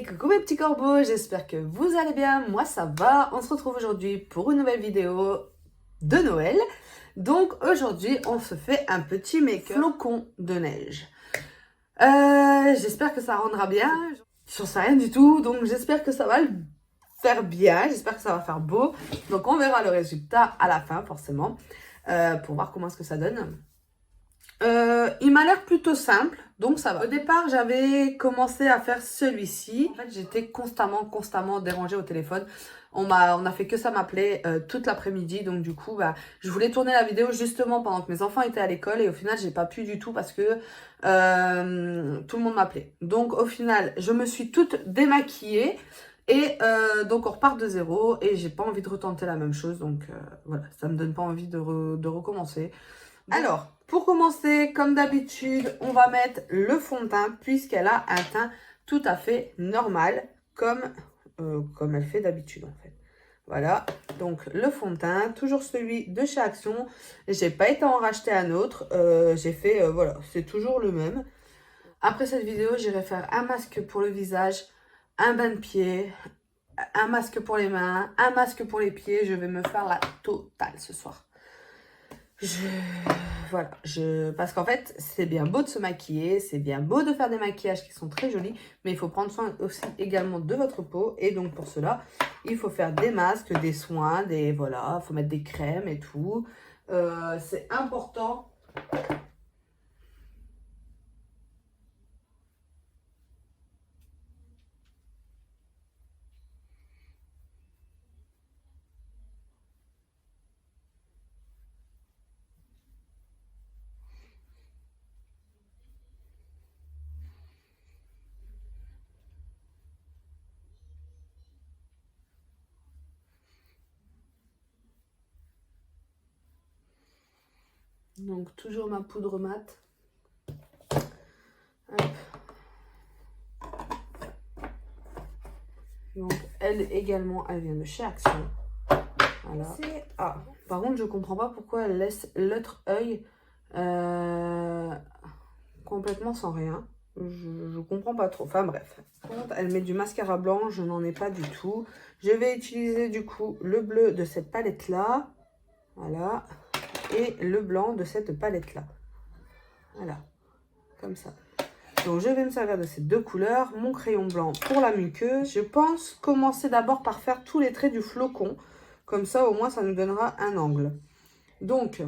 coucou mes petits corbeaux, j'espère que vous allez bien, moi ça va. On se retrouve aujourd'hui pour une nouvelle vidéo de Noël. Donc aujourd'hui on se fait un petit make-up flocon de neige. J'espère que ça rendra bien, j'en sais rien du tout, donc j'espère que ça va le faire bien, j'espère que ça va faire beau. Donc on verra le résultat à la fin forcément, pour voir comment est-ce que ça donne. Il m'a l'air plutôt simple, donc ça va. Au départ, j'avais commencé à faire celui-ci. En fait, j'étais constamment dérangée au téléphone. On a fait que ça m'appeler toute l'après-midi, donc du coup, je voulais tourner la vidéo justement pendant que mes enfants étaient à l'école et au final, j'ai pas pu du tout parce que tout le monde m'appelait. Donc au final, je me suis toute démaquillée. Et donc on repart de zéro et j'ai pas envie de retenter la même chose, donc voilà, ça me donne pas envie de recommencer. Alors, pour commencer, comme d'habitude, on va mettre le fond de teint puisqu'elle a un teint tout à fait normal, comme elle fait d'habitude en fait. Voilà, donc le fond de teint, toujours celui de chez Action. J'ai pas été en racheter un autre, j'ai fait, voilà, c'est toujours le même. Après cette vidéo, j'irai faire un masque pour le visage, un bain de pied, un masque pour les mains, un masque pour les pieds. Je vais me faire la totale ce soir. Voilà, parce qu'en fait, c'est bien beau de se maquiller, c'est bien beau de faire des maquillages qui sont très jolis, mais il faut prendre soin aussi également de votre peau. Et donc pour cela, il faut faire des masques, des soins, voilà, il faut mettre des crèmes et tout. C'est important. Donc toujours ma poudre mat. Hop. Donc elle également, elle vient de chez Action. Voilà. Ah, par contre, je comprends pas pourquoi elle laisse l'autre œil complètement sans rien. Je comprends pas trop. Enfin bref. Par contre, elle met du mascara blanc. Je n'en ai pas du tout. Je vais utiliser du coup le bleu de cette palette là. Voilà. Et le blanc de cette palette là. Voilà. Comme ça. Donc je vais me servir de ces deux couleurs. Mon crayon blanc pour la muqueuse. Je pense commencer d'abord par faire tous les traits du flocon. Comme ça au moins ça nous donnera un angle. Donc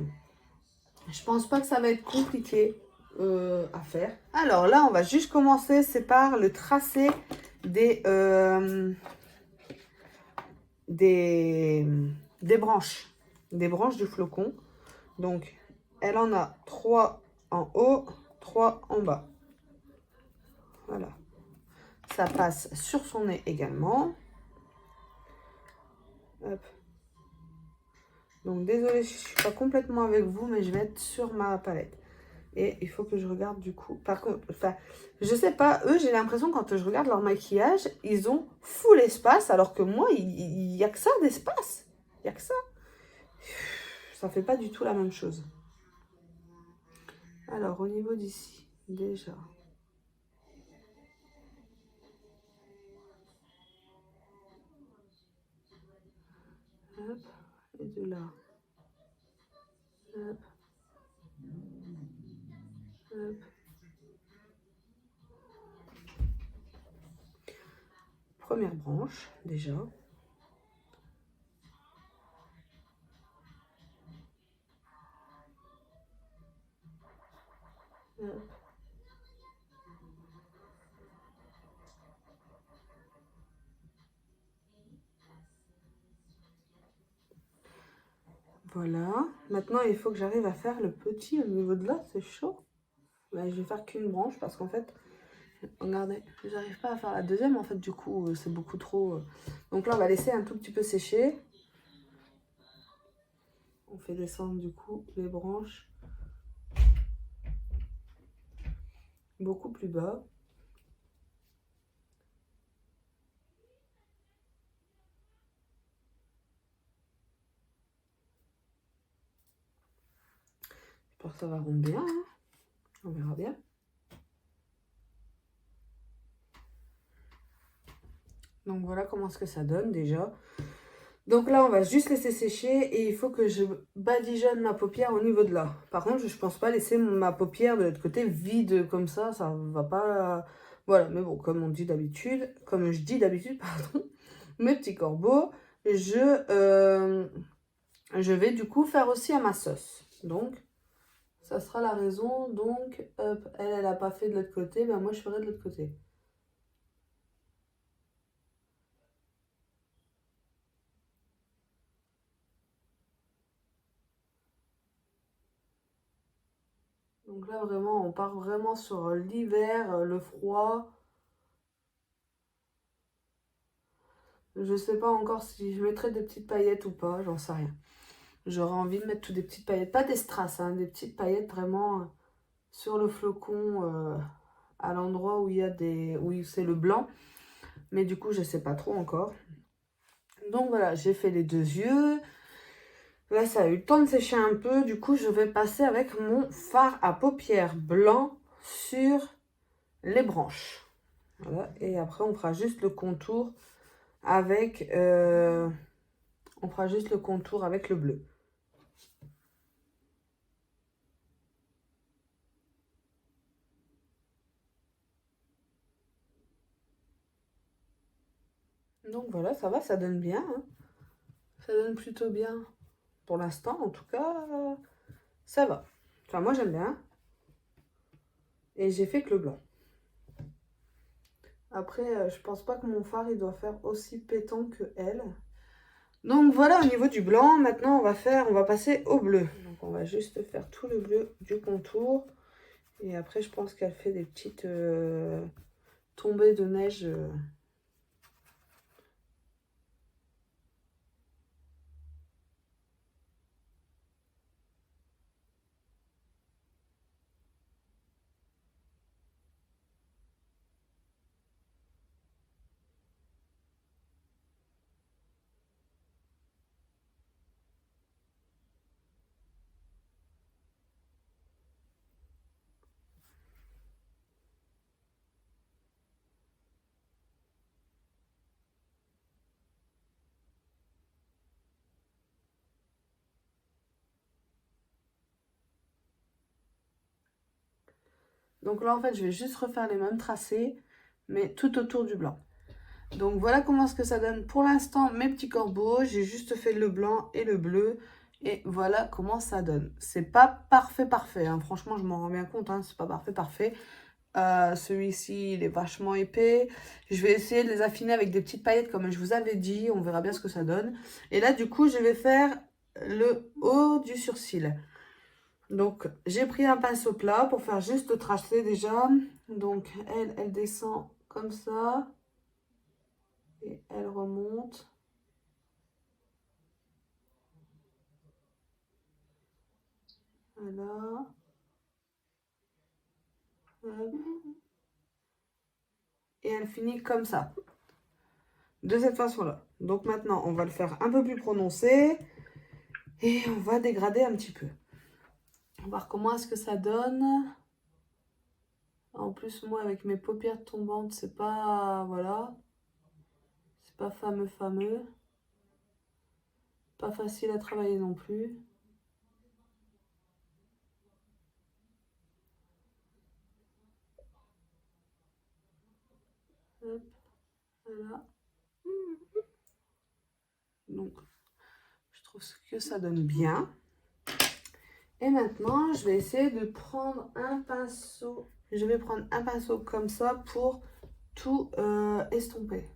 je pense pas que ça va être compliqué à faire. Alors là on va juste commencer. C'est par le tracé des branches. Des branches du flocon. Donc elle en a 3 en haut, 3 en bas. Voilà. Ça passe sur son nez également. Hop. Donc désolée, je ne suis pas complètement avec vous, mais je vais être sur ma palette. Et il faut que je regarde du coup. Par contre, enfin, je sais pas, eux, j'ai l'impression quand je regarde leur maquillage, ils ont full espace, alors que moi, il n'y a que ça d'espace. Il n'y a que ça. Ça fait pas du tout la même chose. Alors, au niveau d'ici, déjà. Hop, et de là. Hop. Hop. Première branche, déjà. Hop. Voilà. Maintenant, il faut que j'arrive à faire le petit au niveau de là. C'est chaud. Là, je vais faire qu'une branche parce qu'en fait, regardez, j'arrive pas à faire la deuxième. En fait, du coup, c'est beaucoup trop. Donc là, on va laisser un tout petit peu sécher. On fait descendre du coup les branches beaucoup plus bas. J'espère que ça va rendre bien. Hein. On verra bien. Donc voilà comment ce que ça donne déjà. Donc là, on va juste laisser sécher et il faut que je badigeonne ma paupière au niveau de là. Par contre, je pense pas laisser ma paupière de l'autre côté vide comme ça va pas... Voilà, mais bon, comme je dis d'habitude, pardon, mes petits corbeaux, je vais du coup faire aussi à ma sauce. Donc, ça sera la raison. Donc, hop, elle a pas fait de l'autre côté, ben moi je ferai de l'autre côté. Donc là, vraiment, on part vraiment sur l'hiver, le froid. Je sais pas encore si je mettrai des petites paillettes ou pas, j'en sais rien. J'aurais envie de mettre toutes des petites paillettes, pas des strass, hein, des petites paillettes vraiment sur le flocon, à l'endroit où il y a où c'est le blanc. Mais du coup, je sais pas trop encore. Donc voilà, j'ai fait les deux yeux. Là, ça a eu le temps de sécher un peu. Du coup, je vais passer avec mon fard à paupières blanc sur les branches. Voilà. Et après, on fera juste le contour avec... on fera juste le contour avec le bleu. Donc voilà, ça va, ça donne bien. Hein. Ça donne plutôt bien. Pour l'instant, en tout cas, ça va. Enfin, moi, j'aime bien. Et j'ai fait que le blanc. Après, je pense pas que mon fard, il doit faire aussi pétant que elle. Donc voilà, au niveau du blanc, maintenant, on va passer au bleu. Donc, on va juste faire tout le bleu du contour. Et après, je pense qu'elle fait des petites tombées de neige. Donc là, en fait, je vais juste refaire les mêmes tracés, mais tout autour du blanc. Donc voilà comment ce que ça donne pour l'instant mes petits corbeaux. J'ai juste fait le blanc et le bleu. Et voilà comment ça donne. C'est pas parfait, parfait. Hein. Franchement, je m'en rends bien compte. Hein. C'est pas parfait, parfait. Celui-ci, il est vachement épais. Je vais essayer de les affiner avec des petites paillettes comme je vous avais dit. On verra bien ce que ça donne. Et là, du coup, je vais faire le haut du sourcil. Donc, j'ai pris un pinceau plat pour faire juste le tracé déjà. Donc, elle descend comme ça. Et elle remonte. Voilà. Et elle finit comme ça. De cette façon-là. Donc maintenant, on va le faire un peu plus prononcé. Et on va dégrader un petit peu. On va voir comment est-ce que ça donne. En plus, moi, avec mes paupières tombantes, c'est pas... Voilà. C'est pas fameux, fameux. Pas facile à travailler non plus. Hop. Voilà. Donc, je trouve que ça donne bien. Et maintenant, je vais essayer de prendre un pinceau. Je vais prendre un pinceau comme ça pour tout estomper.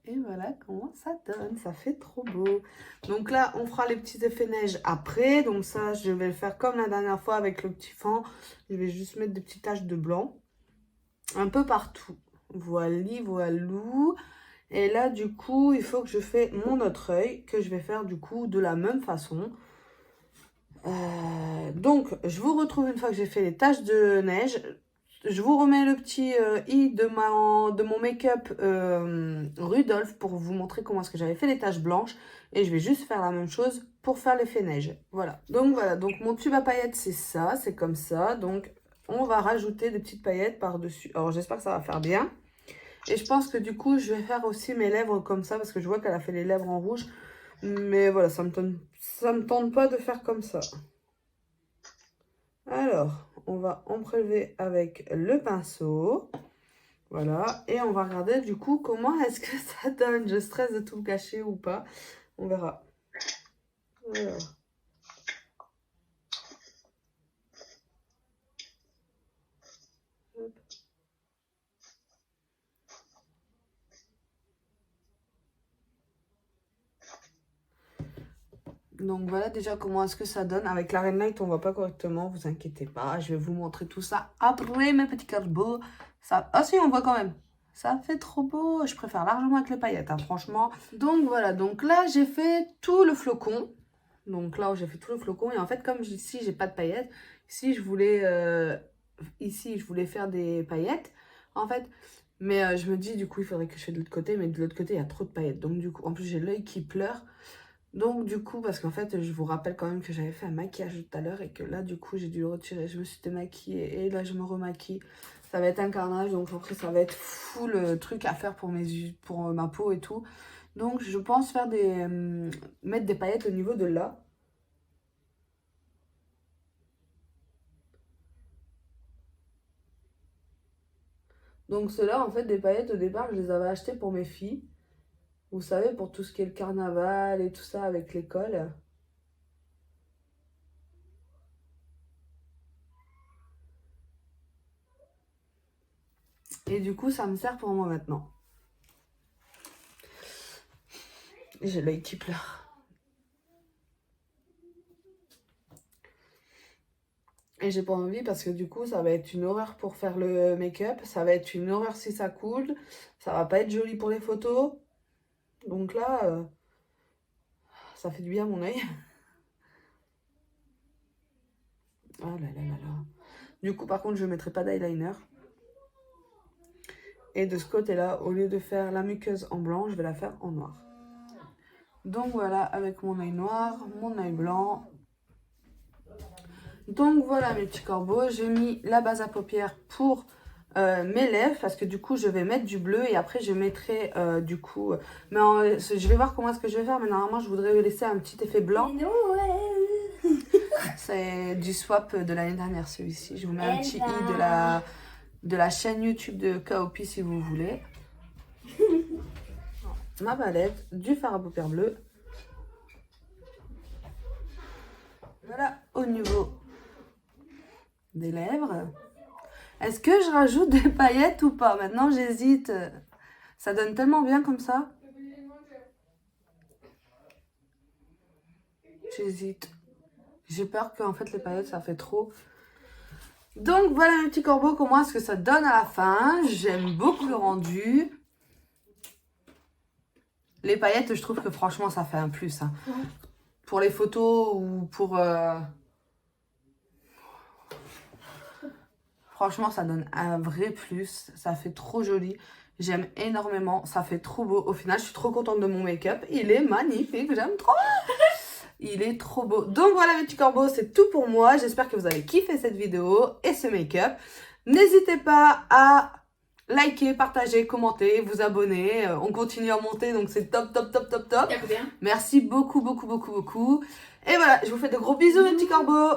Et voilà comment ça donne, ça fait trop beau. Donc là, on fera les petits effets neige après. Donc ça, je vais le faire comme la dernière fois avec le petit fond. Je vais juste mettre des petites taches de blanc. Un peu partout. Voilà, voilou. Et là, du coup, il faut que je fasse mon autre œil. Que je vais faire du coup de la même façon. Donc, je vous retrouve une fois que j'ai fait les taches de neige. je vous remets le petit i de mon make-up Rudolph pour vous montrer comment est-ce que j'avais fait les taches blanches. Et je vais juste faire la même chose pour faire l'effet neige. Voilà, donc mon tube à paillettes, c'est ça, c'est comme ça. Donc, on va rajouter des petites paillettes par-dessus. Alors, j'espère que ça va faire bien. Et je pense que du coup, je vais faire aussi mes lèvres comme ça, parce que je vois qu'elle a fait les lèvres en rouge. Mais voilà, ça me tente pas de faire comme ça. Alors, on va en prélever avec le pinceau. Voilà, et on va regarder du coup comment est-ce que ça donne. Je stresse de tout cacher ou pas. On verra. Alors. Hop. Donc voilà déjà comment est-ce que ça donne. Avec la Red Light, on voit pas correctement, vous inquiétez pas. Je vais vous montrer tout ça après mes petits corbeaux. Ça... Ah si, on voit quand même. Ça fait trop beau. Je préfère largement avec les paillettes, hein, franchement. Donc voilà, donc là, j'ai fait tout le flocon. Donc là, j'ai fait tout le flocon. Et en fait, comme ici, j'ai pas de paillettes, ici, je voulais faire des paillettes, en fait. Mais je me dis, du coup, il faudrait que je fasse de l'autre côté. Mais de l'autre côté, il y a trop de paillettes. Donc du coup, en plus, j'ai l'œil qui pleure. Donc du coup, parce qu'en fait, je vous rappelle quand même que j'avais fait un maquillage tout à l'heure et que là, du coup, j'ai dû le retirer. Je me suis démaquillée et là, je me remaquille. Ça va être un carnage, donc après, ça va être fou le truc à faire pour ma peau et tout. Donc, je pense faire mettre des paillettes au niveau de là. Donc, ceux-là, en fait, des paillettes, au départ, je les avais achetées pour mes filles. Vous savez, pour tout ce qui est le carnaval et tout ça avec l'école. Et du coup, ça me sert pour moi maintenant. J'ai l'œil qui pleure. Et j'ai pas envie parce que du coup, ça va être une horreur pour faire le make-up. Ça va être une horreur si ça coule. Ça va pas être joli pour les photos. Donc là, ça fait du bien à mon œil. Ah là là là là. Du coup, par contre, je ne mettrai pas d'eyeliner. Et de ce côté-là, au lieu de faire la muqueuse en blanc, je vais la faire en noir. Donc voilà, avec mon œil noir, mon œil blanc. Donc voilà mes petits corbeaux, j'ai mis la base à paupières pour mes lèvres parce que du coup je vais mettre du bleu et après je mettrai du coup... Mais je vais voir comment est-ce que je vais faire, mais normalement je voudrais laisser un petit effet blanc. C'est du swap de l'année dernière celui-ci. Je vous mets un petit i de la chaîne YouTube de KOP si vous voulez. Ma palette, du fard à paupières bleu. Voilà au niveau des lèvres. Est-ce que je rajoute des paillettes ou pas? Maintenant, j'hésite. Ça donne tellement bien comme ça. J'hésite. J'ai peur qu'en fait, les paillettes, ça fait trop. Donc, voilà mes petits corbeaux, comment est-ce que ça donne à la fin. J'aime beaucoup le rendu. Les paillettes, je trouve que franchement, ça fait un plus. Hein. Pour les photos ou pour... Franchement, ça donne un vrai plus. Ça fait trop joli. J'aime énormément. Ça fait trop beau. Au final, je suis trop contente de mon make-up. Il est magnifique. J'aime trop. Il est trop beau. Donc voilà, mes petits corbeaux, c'est tout pour moi. J'espère que vous avez kiffé cette vidéo et ce make-up. N'hésitez pas à liker, partager, commenter, vous abonner. On continue à monter, donc c'est top, top, top, top, top. Merci beaucoup, beaucoup, beaucoup, beaucoup. Et voilà, je vous fais de gros bisous, mes petits corbeaux.